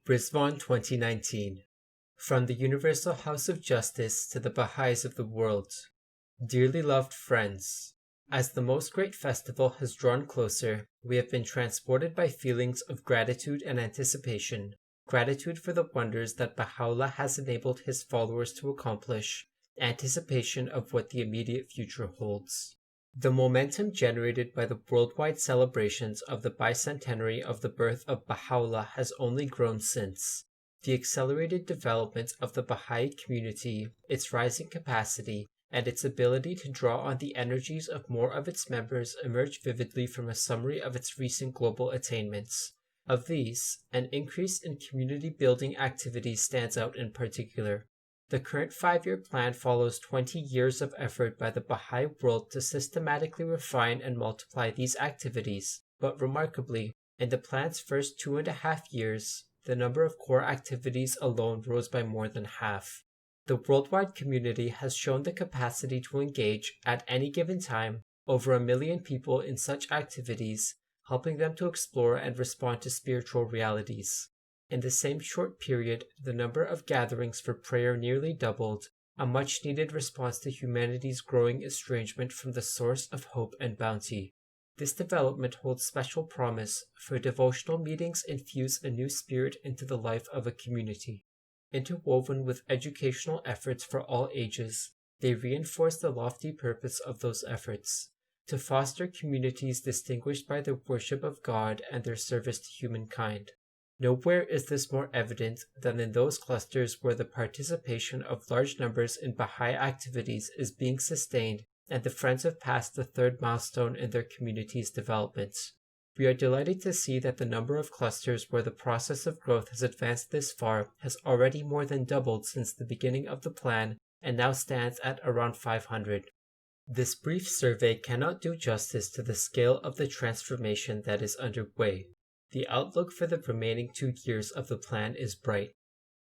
Riḍván 2019. From the Universal House of Justice to the Baha'is of the world. Dearly loved friends, as the most great festival has drawn closer, we have been transported by feelings of gratitude and anticipation. Gratitude for the wonders that Baha'u'llah has enabled his followers to accomplish, anticipation of what the immediate future holds. The momentum generated by the worldwide celebrations of the bicentenary of the birth of Baha'u'llah has only grown since. The accelerated development of the Baha'i community, its rising capacity, and its ability to draw on the energies of more of its members emerge vividly from a summary of its recent global attainments. Of these, an increase in community-building activities stands out in particular. The current 5-year plan follows 20 years of effort by the Baha'i world to systematically refine and multiply these activities, but remarkably, in the plan's first 2.5 years, the number of core activities alone rose by more than half. The worldwide community has shown the capacity to engage, at any given time, over 1 million people in such activities, helping them to explore and respond to spiritual realities. In the same short period, the number of gatherings for prayer nearly doubled, a much-needed response to humanity's growing estrangement from the source of hope and bounty. This development holds special promise, for devotional meetings infuse a new spirit into the life of a community. Interwoven with educational efforts for all ages, they reinforce the lofty purpose of those efforts, to foster communities distinguished by their worship of God and their service to humankind. Nowhere is this more evident than in those clusters where the participation of large numbers in Baha'i activities is being sustained and the Friends have passed the 3rd milestone in their community's development. We are delighted to see that the number of clusters where the process of growth has advanced this far has already more than doubled since the beginning of the plan and now stands at around 500. This brief survey cannot do justice to the scale of the transformation that is underway. The outlook for the remaining 2 years of the plan is bright.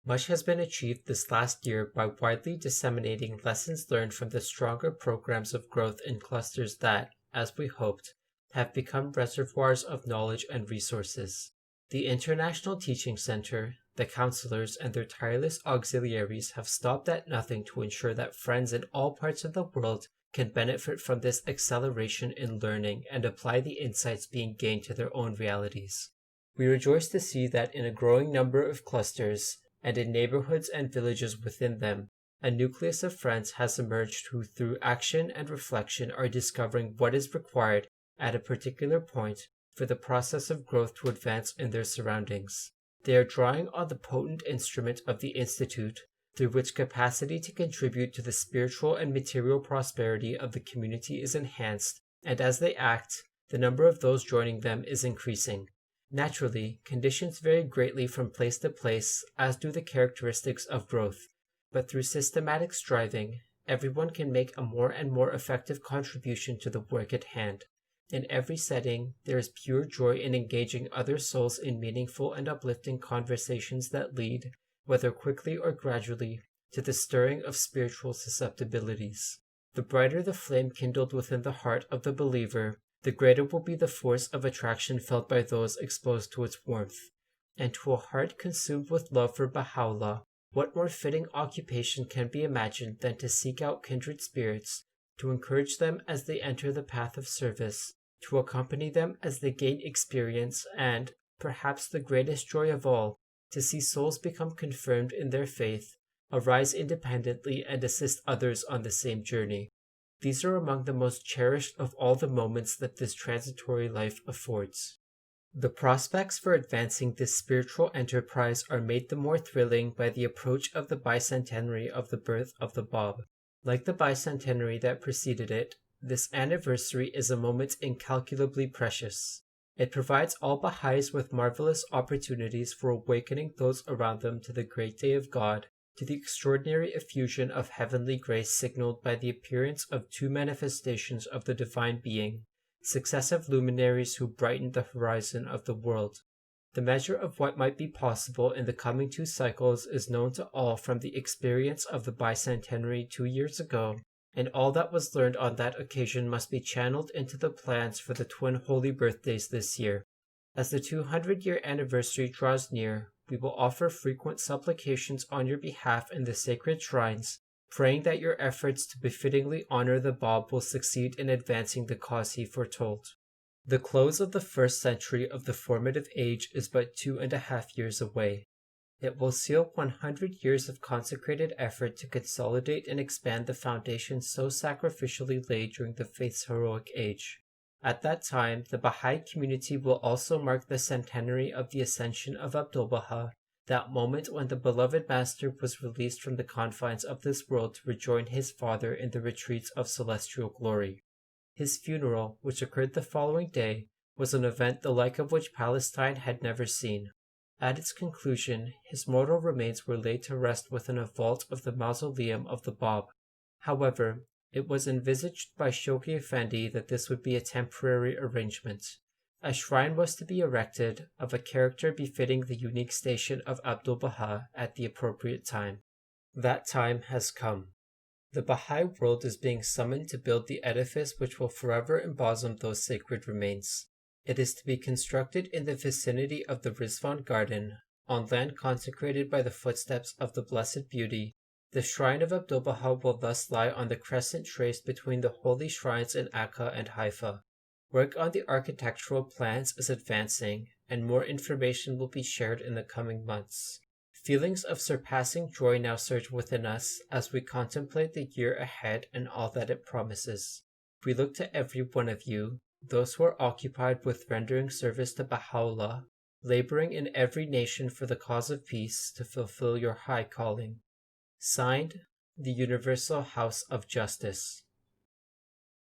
Much has been achieved this last year by widely disseminating lessons learned from the stronger programs of growth in clusters that, as we hoped, have become reservoirs of knowledge and resources. The International Teaching Center, the counselors, and their tireless auxiliaries have stopped at nothing to ensure that friends in all parts of the world can benefit from this acceleration in learning and apply the insights being gained to their own realities. We rejoice to see that in a growing number of clusters, and in neighborhoods and villages within them, a nucleus of friends has emerged who through action and reflection are discovering what is required at a particular point for the process of growth to advance in their surroundings. They are drawing on the potent instrument of the Institute, through which capacity to contribute to the spiritual and material prosperity of the community is enhanced, and as they act, the number of those joining them is increasing. Naturally, conditions vary greatly from place to place, as do the characteristics of growth, but through systematic striving, everyone can make a more and more effective contribution to the work at hand. In every setting, there is pure joy in engaging other souls in meaningful and uplifting conversations that lead, whether quickly or gradually, to the stirring of spiritual susceptibilities. The brighter the flame kindled within the heart of the believer, the greater will be the force of attraction felt by those exposed to its warmth. And to a heart consumed with love for Baha'u'llah, what more fitting occupation can be imagined than to seek out kindred spirits, to encourage them as they enter the path of service, to accompany them as they gain experience, and, perhaps the greatest joy of all, to see souls become confirmed in their faith, arise independently and assist others on the same journey. These are among the most cherished of all the moments that this transitory life affords. The prospects for advancing this spiritual enterprise are made the more thrilling by the approach of the bicentenary of the birth of the Bab. Like the bicentenary that preceded it, this anniversary is a moment incalculably precious. It provides all Baha'is with marvelous opportunities for awakening those around them to the great day of God, to the extraordinary effusion of heavenly grace signaled by the appearance of 2 manifestations of the Divine Being, successive luminaries who brightened the horizon of the world. The measure of what might be possible in the coming 2 cycles is known to all from the experience of the bicentenary 2 years ago, and all that was learned on that occasion must be channeled into the plans for the twin holy birthdays this year. As the 200-year anniversary draws near, we will offer frequent supplications on your behalf in the sacred shrines, praying that your efforts to befittingly honor the Bab will succeed in advancing the cause he foretold. The close of the first century of the formative age is but 2.5 years away. It will seal 100 years of consecrated effort to consolidate and expand the foundations so sacrificially laid during the faith's heroic age. At that time, the Baha'i community will also mark the centenary of the ascension of Abdu'l-Baha, that moment when the beloved master was released from the confines of this world to rejoin his father in the retreats of celestial glory. His funeral, which occurred the following day, was an event the like of which Palestine had never seen. At its conclusion, his mortal remains were laid to rest within a vault of the mausoleum of the Bab. However, it was envisaged by Shoghi Effendi that this would be a temporary arrangement. A shrine was to be erected of a character befitting the unique station of Abdu'l-Baha at the appropriate time. That time has come. The Baha'i world is being summoned to build the edifice which will forever embosom those sacred remains. It is to be constructed in the vicinity of the Riḍván garden, on land consecrated by the footsteps of the Blessed Beauty. The shrine of Abdu'l-Baha will thus lie on the crescent traced between the holy shrines in Akka and Haifa. Work on the architectural plans is advancing, and more information will be shared in the coming months. Feelings of surpassing joy now surge within us as we contemplate the year ahead and all that it promises. We look to every one of you, those who are occupied with rendering service to Baha'u'llah, laboring in every nation for the cause of peace, to fulfill your high calling. Signed, the Universal House of Justice.